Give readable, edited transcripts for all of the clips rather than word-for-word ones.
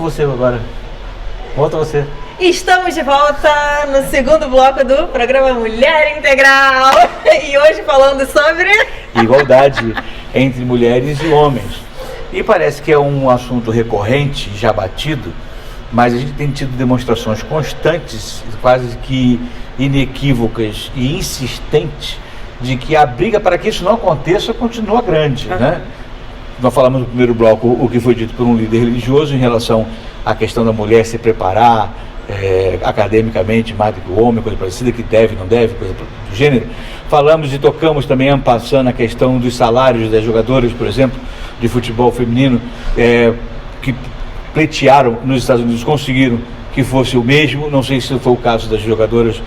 você agora. Volta você. Estamos de volta no segundo bloco do programa Mulher Integral. E hoje falando sobre... igualdade entre mulheres e homens. E parece que é um assunto recorrente, já batido, mas a gente tem tido demonstrações constantes, quase que inequívocas e insistentes, de que a briga para que isso não aconteça continua grande, né? Nós falamos no primeiro bloco o que foi dito por um líder religioso em relação à questão da mulher se preparar academicamente mais do que o homem, coisa parecida, que deve, não deve, coisa do gênero. Falamos e tocamos também, passando a questão dos salários das jogadoras, por exemplo, de futebol feminino, que pleitearam nos Estados Unidos, conseguiram que fosse o mesmo. Não sei se foi o caso das jogadoras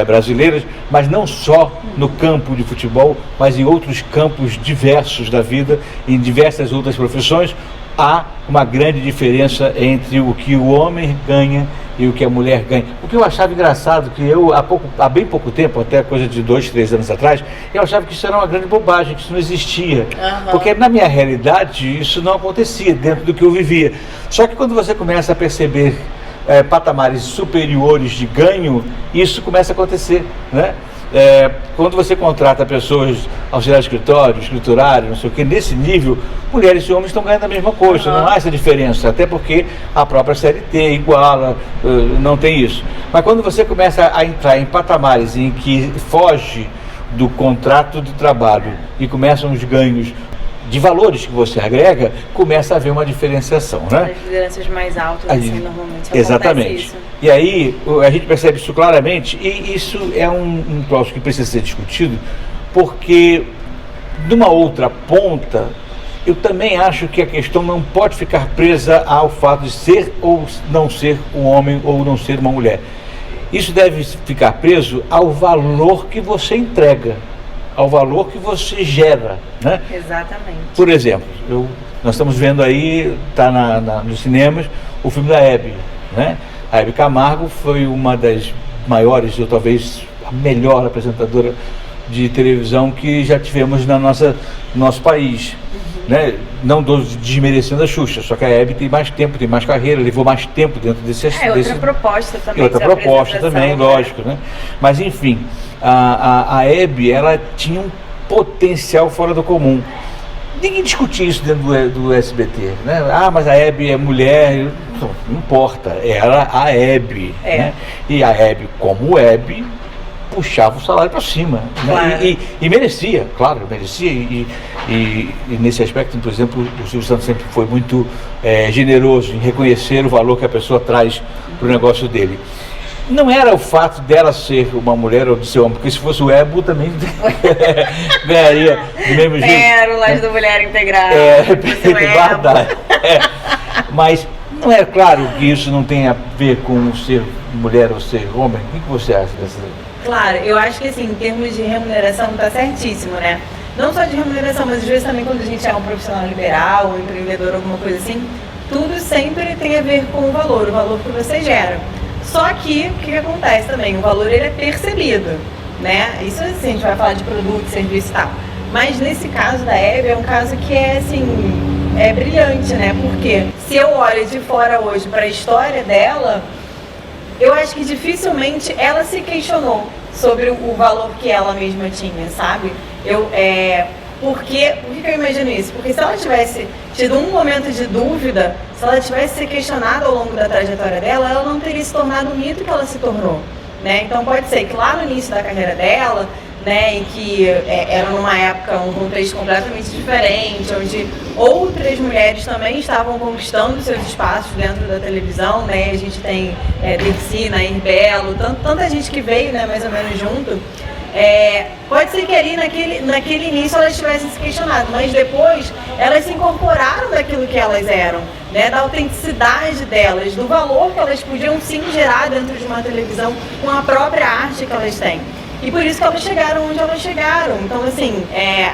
brasileiras, mas não só no campo de futebol, mas em outros campos diversos da vida, em diversas outras profissões. Há uma grande diferença entre o que o homem ganha e o que a mulher ganha. O que eu achava engraçado, que eu há bem pouco tempo, até coisa de 2, 3 anos atrás, eu achava que isso era uma grande bobagem, que isso não existia. Porque na minha realidade isso não acontecia dentro do que eu vivia. Só que quando você começa a perceber patamares superiores de ganho, isso começa a acontecer, né? Quando você contrata pessoas auxiliares de escritório, escriturário, não sei o que, nesse nível, mulheres e homens estão ganhando a mesma coisa, não há essa diferença, até porque a própria CLT iguala, não tem isso. Mas quando você começa a entrar em patamares em que foge do contrato de trabalho e começam os ganhos de valores que você agrega, começa a haver uma diferenciação, né? As lideranças mais altas, assim, normalmente exatamente. Isso. E aí a gente percebe isso claramente, e isso é um troço que precisa ser discutido, porque de uma outra ponta, eu também acho que a questão não pode ficar presa ao fato de ser ou não ser um homem ou não ser uma mulher. Isso deve ficar preso ao valor que você entrega, ao valor que você gera, né? Exatamente. Por exemplo, nós estamos vendo aí, está nos cinemas, o filme da Hebe, né? A Hebe Camargo foi uma das maiores, ou talvez a melhor apresentadora de televisão que já tivemos no nosso país. Né? Não desmerecendo a Xuxa, só que a Hebe tem mais tempo, tem mais carreira, levou mais tempo dentro desse... outra proposta também. Outra proposta também, lógico, né? Mas enfim, a Hebe, ela tinha um potencial fora do comum. Ninguém discutia isso dentro do SBT, né? Mas a Hebe é mulher, não importa, era a Hebe, né? E a Hebe, como Hebe, puxava o salário para cima, né? Claro. E merecia, claro, merecia, e nesse aspecto, por exemplo, o Silvio Santos sempre foi muito generoso em reconhecer o valor que a pessoa traz para o negócio dele. Não era o fato dela ser uma mulher ou de ser homem, porque se fosse o Ebo também ganharia do mesmo jeito. Pérolas do Mulher Integral. Verdade. Mas não é claro que isso não tem a ver com ser mulher ou ser homem? O que você acha dessa? Claro, eu acho que assim, em termos de remuneração está certíssimo, né? Não só de remuneração, mas às vezes também quando a gente é um profissional liberal, um empreendedor, alguma coisa assim, tudo sempre tem a ver com o valor que você gera. Só que, o que acontece também? O valor ele é percebido, né? Isso assim, a gente vai falar de produto, serviço e tal. Mas nesse caso da Hebe é um caso que é assim, é brilhante, né? Porque se eu olho de fora hoje para a história dela, eu acho que dificilmente ela se questionou sobre o valor que ela mesma tinha, sabe? Por que eu imagino isso? Porque se ela tivesse tido um momento de dúvida, se ela tivesse se questionado ao longo da trajetória dela, ela não teria se tornado o mito que ela se tornou, né? Então pode ser que lá no início da carreira dela, né, em que era numa época, um contexto completamente diferente, onde outras mulheres também estavam conquistando seus espaços dentro da televisão, né? A gente tem Dercy, Nair Belo, tanta gente que veio, né, mais ou menos junto. Pode ser que ali naquele início elas tivessem se questionado, mas depois elas se incorporaram daquilo que elas eram, né, da autenticidade delas, do valor que elas podiam sim gerar dentro de uma televisão com a própria arte que elas têm. E por isso que elas chegaram onde elas chegaram. Então, assim,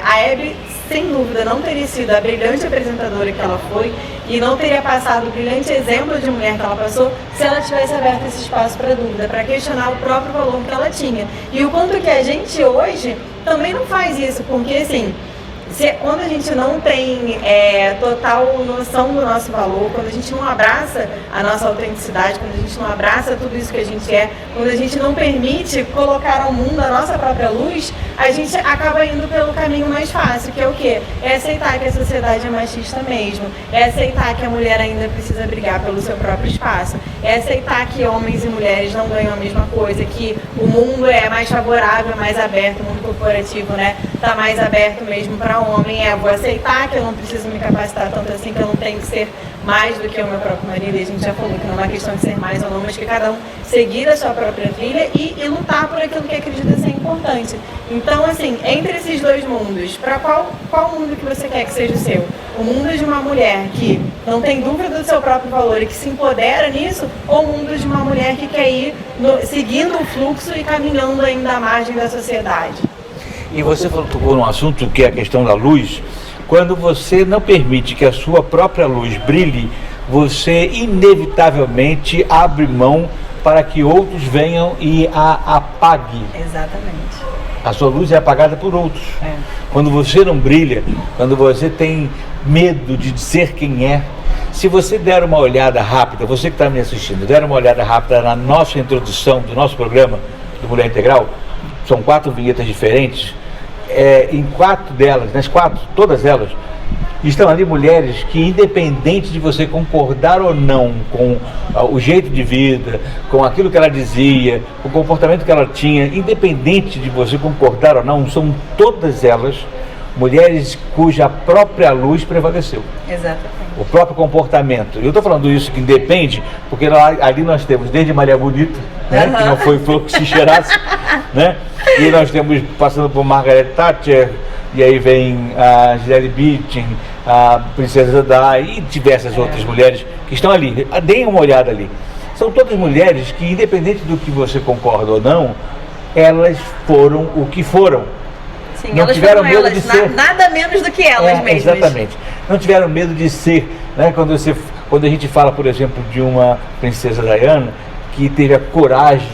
a Hebe, sem dúvida, não teria sido a brilhante apresentadora que ela foi e não teria passado o brilhante exemplo de mulher que ela passou se ela tivesse aberto esse espaço para dúvida, para questionar o próprio valor que ela tinha. E o quanto que a gente hoje também não faz isso, porque, assim, Quando a gente não tem total noção do nosso valor, quando a gente não abraça a nossa autenticidade, quando a gente não abraça tudo isso que a gente é, quando a gente não permite colocar ao mundo a nossa própria luz, a gente acaba indo pelo caminho mais fácil, que é o quê? É aceitar que a sociedade é machista mesmo, é aceitar que a mulher ainda precisa brigar pelo seu próprio espaço, é aceitar que homens e mulheres não ganham a mesma coisa, que o mundo é mais favorável, mais aberto, o mundo corporativo, né, tá mais aberto mesmo para homem, vou aceitar que eu não preciso me capacitar tanto assim, que eu não tenho que ser mais do que o meu próprio marido, e a gente já falou que não é uma questão de ser mais ou não, mas que cada um seguir a sua própria trilha e lutar por aquilo que acredita ser importante. Então, assim, entre esses dois mundos, para qual mundo que você quer que seja o seu? O mundo de uma mulher que não tem dúvida do seu próprio valor e que se empodera nisso, ou o mundo de uma mulher que quer ir seguindo o fluxo e caminhando ainda à margem da sociedade? E você tocou num assunto que é a questão da luz. Quando você não permite que a sua própria luz brilhe, você inevitavelmente abre mão para que outros venham e a apaguem. Exatamente. A sua luz é apagada por outros. Quando você não brilha, quando você tem medo de ser quem é, se você der uma olhada rápida, você que está me assistindo, der uma olhada rápida na nossa introdução do nosso programa do Mulher Integral, são 4 vinhetas diferentes, em 4 delas, nas 4, todas elas, estão ali mulheres que, independente de você concordar ou não com o jeito de vida, com aquilo que ela dizia, com o comportamento que ela tinha, independente de você concordar ou não, são todas elas mulheres cuja própria luz prevaleceu. Exatamente. O próprio comportamento. Eu estou falando isso que independe, porque ali nós temos desde Maria Bonita, né, que não foi flor que se cheirasse, né? E nós temos, passando por Margaret Thatcher, e aí vem a Gisele Bündchen, a Princesa Di e diversas outras mulheres que estão ali. Deem uma olhada ali. São todas mulheres que, independente do que você concorda ou não, elas foram o que foram. Sim, não elas tiveram foram medo de ser nada menos do que elas mesmas. Exatamente. Não tiveram medo de ser, né? Quando a gente fala, por exemplo, de uma Princesa Diana que teve a coragem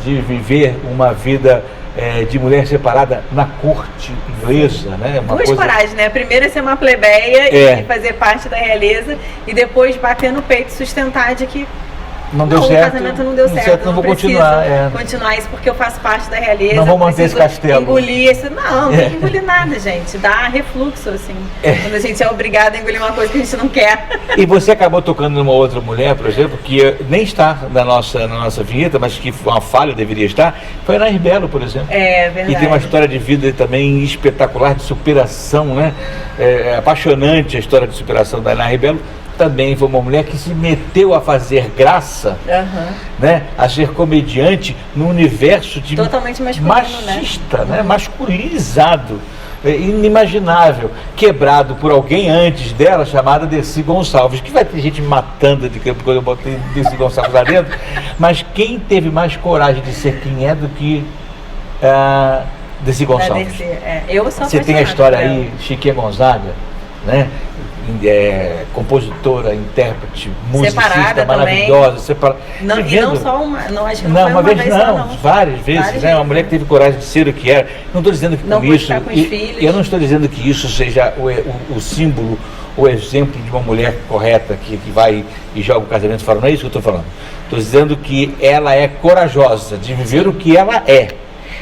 de viver uma vida de mulher separada na corte inglesa, né? Duas coragens, né? A primeira é ser uma plebeia e fazer parte da realeza, e depois bater no peito e sustentar de que não deu certo, o casamento não deu certo, não vou continuar isso porque eu faço parte da realeza. Não vou manter esse castelo. Engolir esse, não tem que engolir nada, gente. Dá refluxo, assim. Quando a gente é obrigado a engolir uma coisa que a gente não quer. E você acabou tocando numa outra mulher, por exemplo, que nem está na nossa vinheta, mas que uma falha deveria estar, foi a Nair Belo, por exemplo. É verdade. E tem uma história de vida também espetacular, de superação, né? É apaixonante a história de superação da Nair Belo. Também foi uma mulher que se meteu a fazer graça, né, a ser comediante no universo de totalmente machista, né, masculinizado, inimaginável, quebrado por alguém antes dela, chamada Dercy Gonçalves, que vai ter gente me matando de que eu botei Dercy Gonçalves lá dentro, mas quem teve mais coragem de ser quem é do que Dercy Gonçalves? Você tem a história aí, Chiquinha Gonzaga, né? Compositora, intérprete, musicista maravilhosa, separada. E não só uma, acho que não foi uma vez não. Várias vezes, né? Uma mulher que teve coragem de ser o que era. Não estou dizendo que não com isso. Eu não estou dizendo que isso seja o símbolo, o exemplo de uma mulher correta que vai e joga o casamento fora. Não é isso que eu estou falando. Estou dizendo que ela é corajosa de viver o que ela é.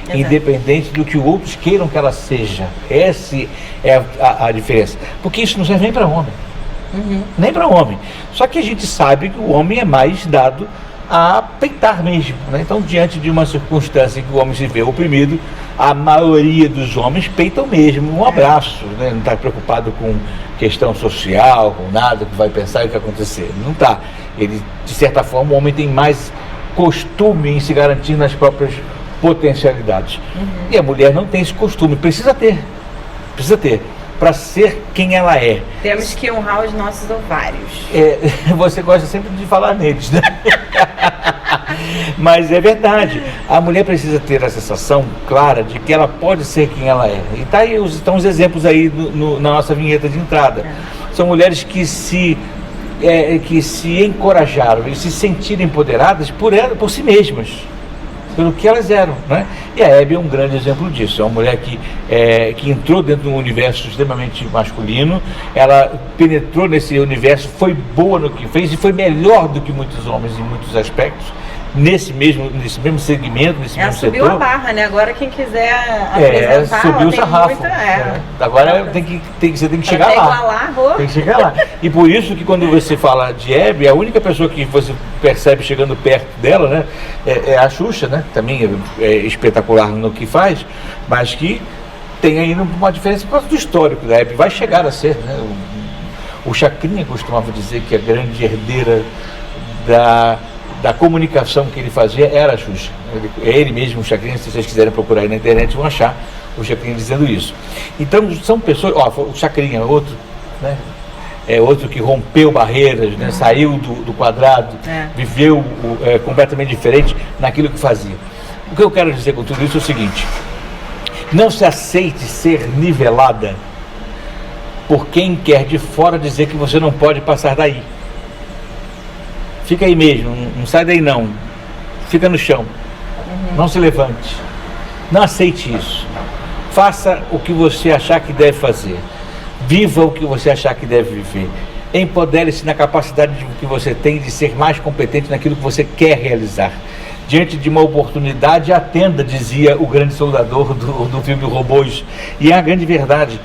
Exato. Independente do que outros queiram que ela seja. Essa é a diferença. Porque isso não serve nem para homem. Nem para homem. Só que a gente sabe que o homem é mais dado a peitar mesmo, né? Então, diante de uma circunstância em que o homem se vê oprimido, a maioria dos homens peitam mesmo um abraço, né? Não está preocupado com questão social, com nada, que vai pensar e o que vai acontecer. Não está. Ele, de certa forma, o homem tem mais costume em se garantir nas próprias potencialidades. E a mulher não tem esse costume, precisa ter para ser quem ela é. Temos que honrar os nossos ovários. Você gosta sempre de falar neles, né? Mas é verdade, a mulher precisa ter a sensação clara de que ela pode ser quem ela é. E tá aí, estão os exemplos aí na nossa vinheta de entrada. São mulheres que se encorajaram e se sentiram empoderadas por si mesmas. pelo que elas eram, né? E a Hebe é um grande exemplo disso. É uma mulher que entrou dentro de um universo extremamente masculino, ela penetrou nesse universo, foi boa no que fez e foi melhor do que muitos homens em muitos aspectos, nesse mesmo segmento, nesse mesmo setor. Subiu a barra, né? Agora quem quiser apresentar, subiu o sarrafo. Agora você tem que chegar lá. Tem que chegar lá. E por isso que quando você fala de Hebe, a única pessoa que você percebe chegando perto dela, né, é a Xuxa, né? Também é espetacular no que faz, mas que tem ainda uma diferença por causa do histórico da Hebe. Vai chegar a ser, né? O Chacrinha costumava dizer que a grande herdeira da comunicação que ele fazia era a Xuxa. Ele mesmo, o Chacrinha, se vocês quiserem procurar aí na internet, vão achar o Chacrinha dizendo isso. Então, são pessoas... o Chacrinha, outro, né? É outro que rompeu barreiras, né? Saiu do quadrado, viveu completamente diferente naquilo que fazia. O que eu quero dizer com tudo isso é o seguinte: não se aceite ser nivelada por quem quer de fora dizer que você não pode passar daí. Fica aí mesmo, não sai daí não. Fica no chão. Não se levante. Não aceite isso. Faça o que você achar que deve fazer. Viva o que você achar que deve viver. Empodere-se na capacidade que você tem de ser mais competente naquilo que você quer realizar. Diante de uma oportunidade, atenda, dizia o grande soldador do filme Robôs. E é a grande verdade.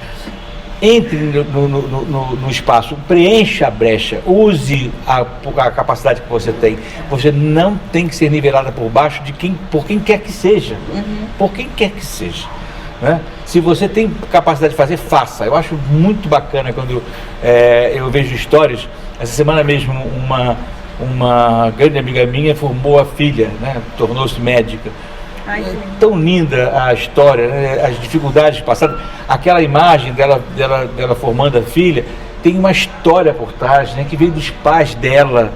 Entre no espaço, preencha a brecha, use a capacidade que você tem. Você não tem que ser nivelada por baixo por quem quer que seja. Por quem quer que seja. Né? Se você tem capacidade de fazer, faça. Eu acho muito bacana quando eu vejo histórias. Essa semana mesmo, uma grande amiga minha formou a filha, né? Tornou-se médica. Tão linda a história, né? As dificuldades passadas, aquela imagem dela formando a filha, tem uma história por trás, né? Que veio dos pais dela,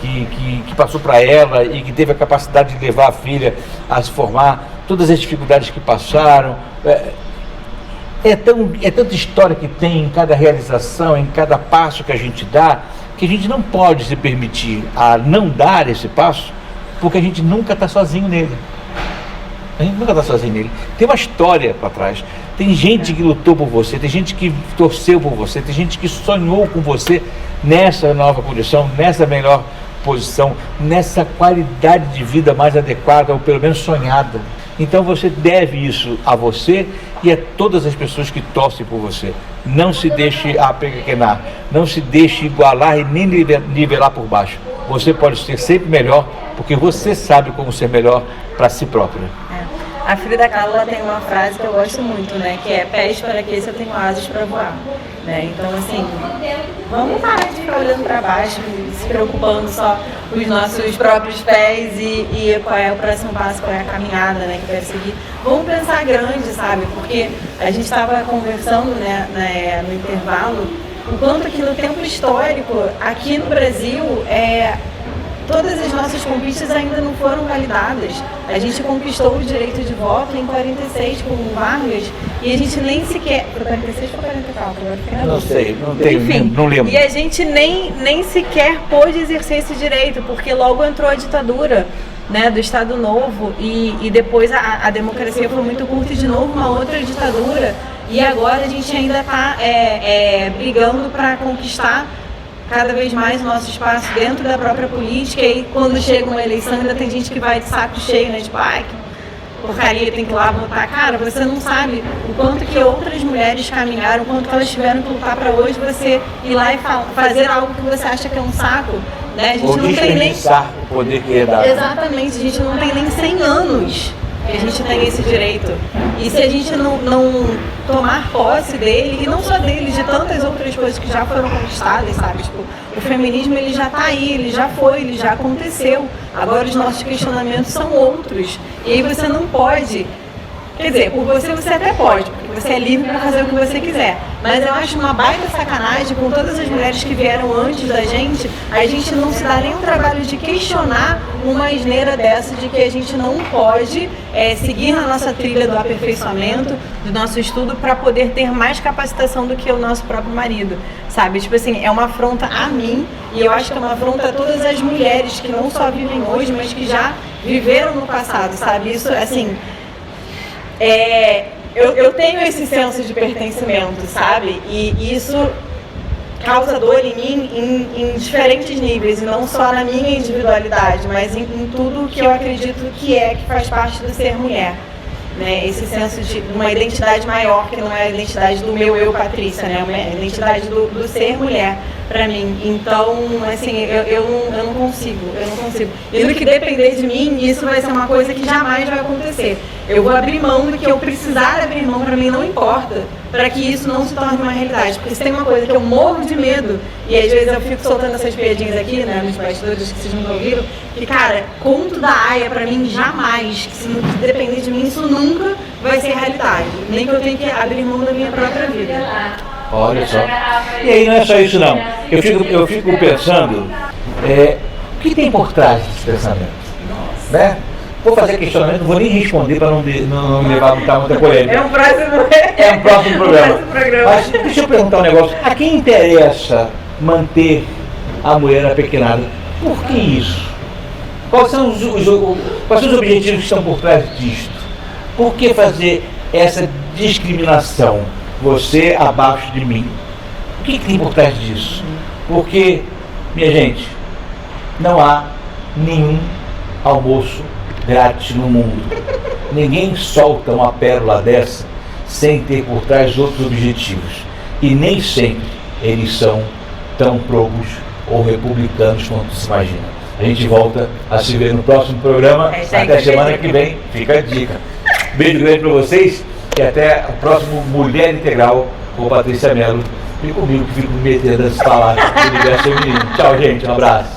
que passou para ela e que teve a capacidade de levar a filha a se formar, todas as dificuldades que passaram. É tanta história que tem em cada realização, em cada passo que a gente dá, que a gente não pode se permitir a não dar esse passo, porque a gente nunca está sozinho nele. A gente nunca está sozinho nele. Tem uma história para trás. Tem gente que lutou por você, tem gente que torceu por você, tem gente que sonhou com você nessa nova condição, nessa melhor posição, nessa qualidade de vida mais adequada, ou pelo menos sonhada. Então você deve isso a você e a todas as pessoas que torcem por você. Não se deixe apequenar, não se deixe igualar e nem nivelar por baixo. Você pode ser sempre melhor, porque você sabe como ser melhor para si própria. A Frida Kahlo tem uma frase que eu gosto muito, né? Que é: pés para que se eu tenho asas para voar. Né? Então, assim, vamos parar de ficar olhando para baixo, se preocupando só com os nossos próprios pés e qual é o próximo passo, qual é a caminhada, né, que deve seguir. Vamos pensar grande, sabe? Porque a gente estava conversando, né, no intervalo, o quanto que no tempo histórico, aqui no Brasil, todas as nossas conquistas ainda não foram validadas. A gente conquistou o direito de voto em 46 com o Vargas e a gente nem sequer... Foi 46 ou 44? Não sei, não lembro. E a gente nem sequer pôde exercer esse direito, porque logo entrou a ditadura, né, do Estado Novo e depois a democracia foi muito curta e de novo uma outra ditadura. E agora a gente ainda está brigando para conquistar cada vez mais o nosso espaço dentro da própria política, e quando chega uma eleição ainda tem gente que vai de saco cheio, né, tipo, ai, que porcaria, tem que ir lá votar. Cara, você não sabe o quanto que outras mulheres caminharam, o quanto que elas tiveram que lutar para hoje você ir lá e fazer algo que você acha que é um saco, né? A gente ou não tem nem... o poder que é dado. Exatamente, a gente não tem nem 100 anos que a gente tem esse direito. E se a gente não tomar posse dele, e não só dele, de tantas outras coisas que já foram conquistadas, sabe? Tipo, o feminismo, ele já tá aí, ele já foi, ele já aconteceu. Agora os nossos questionamentos são outros. E aí você não pode... Quer dizer, por você até pode, porque você é livre para fazer o que você quiser. Mas eu acho uma baita sacanagem com todas as mulheres que vieram antes da gente, a gente não se dá nem o trabalho de questionar uma asneira dessa, de que a gente não pode seguir na nossa trilha do aperfeiçoamento, do nosso estudo, para poder ter mais capacitação do que o nosso próprio marido, sabe? Tipo assim, é uma afronta a mim, e eu acho que é uma afronta a todas as mulheres que não só vivem hoje, mas que já viveram no passado, sabe? Isso, assim, eu tenho esse senso de pertencimento, sabe? E isso causa dor em mim em diferentes níveis, e não só na minha individualidade, mas em tudo que eu acredito que faz parte do ser mulher. Né, esse senso de uma identidade maior, que não é a identidade do meu eu, Patrícia, né, a identidade do ser mulher para mim. Então, assim, eu não consigo. E no que depender de mim, isso vai ser uma coisa que jamais vai acontecer. Eu vou abrir mão do que eu precisar abrir mão, para mim não importa, para que isso não se torne uma realidade. Porque se tem uma coisa que eu morro de medo, e às vezes eu fico soltando essas piadinhas aqui, né, nos bastidores que vocês não ouviram, que, cara, conto da Aya, para mim, jamais, que se não depender de mim, isso nunca vai ser realidade. Nem que eu tenha que abrir mão da minha própria vida. Olha só. E aí não é só isso não. Eu fico pensando, o que tem por trás desse pensamento? Né? Vou fazer questionamento, não vou nem responder para não me levar a muita polêmica. É um próximo programa. Mas deixa eu perguntar um negócio. A quem interessa manter a mulher apequenada? Por que isso? Quais são os objetivos que estão por trás disto? Por que fazer essa discriminação? Você abaixo de mim. O que tem por trás disso? Porque, minha gente, não há nenhum almoço grátis no mundo. Ninguém solta uma pérola dessa sem ter por trás outros objetivos. E nem sempre eles são tão probos ou republicanos quanto se imagina. A gente volta a se ver no próximo programa. Até semana que vem. Fica a dica. Beijo grande para vocês e até o próximo Mulher Integral com Patrícia Mello. E comigo que fico me metendo nessas palavras do universo feminino. Tchau, gente. Um abraço.